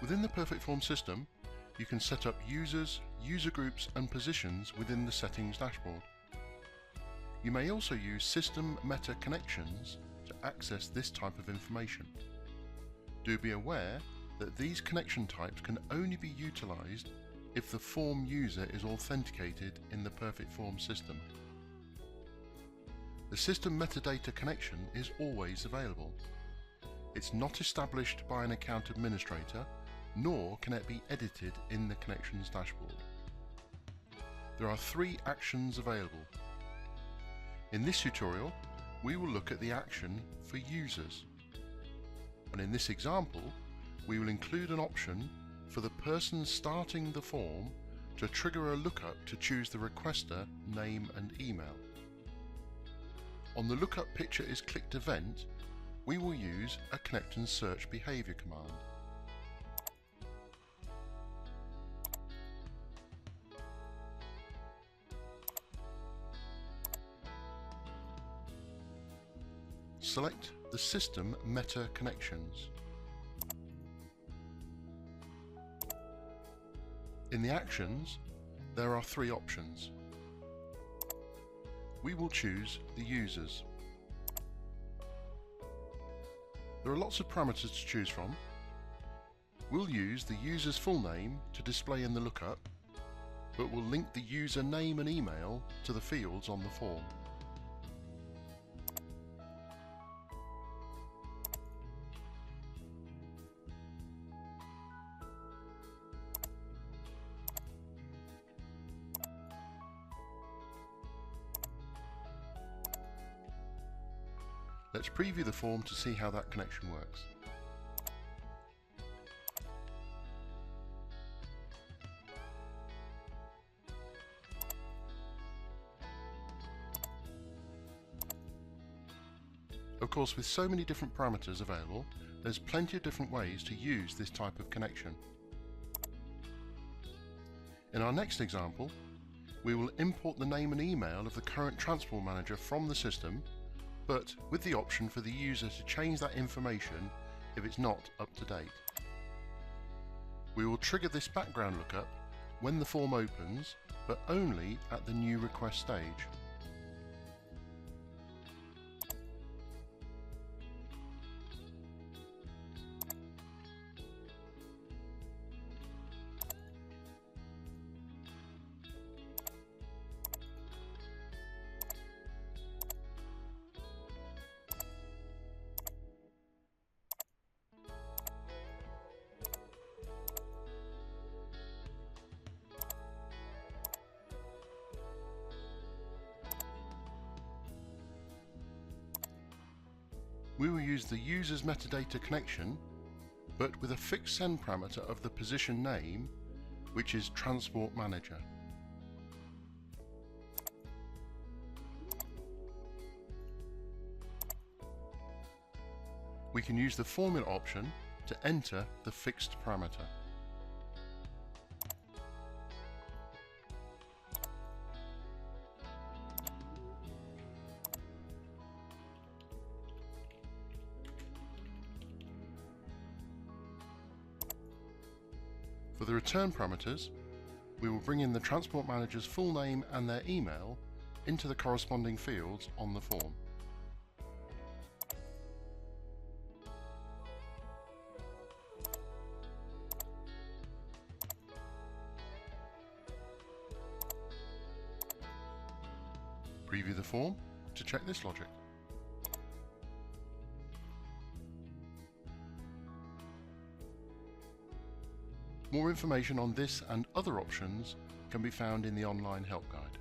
Within the PerfectForms system, you can set up users, user groups and positions within the settings dashboard. You may also use system meta connections to access this type of information. Do be aware that these connection types can only be utilized if the form user is authenticated in the PerfectForms system. The system metadata connection is always available. It's not established by an account administrator, nor can it be edited in the connections dashboard. There are 3 actions available. In this tutorial, we will look at the action for users. And in this example, we will include an option for the person starting the form to trigger a lookup to choose the requester name and email. On the lookup picture is clicked event, we will use a connect and search behavior command. Select the system meta connections. In the actions, there are 3 options. We will choose the users. There are lots of parameters to choose from. We'll use the user's full name to display in the lookup, but we'll link the user name and email to the fields on the form. Let's preview the form to see how that connection works. Of course, with so many different parameters available, there's plenty of different ways to use this type of connection. In our next example, we will import the name and email of the current transport manager from the system, but with the option for the user to change that information if it's not up to date. We will trigger this background lookup when the form opens, but only at the new request stage. We will use the user's metadata connection, but with a fixed send parameter of the position name, which is transport manager. We can use the formula option to enter the fixed parameter. For the return parameters, we will bring in the transport manager's full name and their email into the corresponding fields on the form. Preview the form to check this logic. More information on this and other options can be found in the online help guide.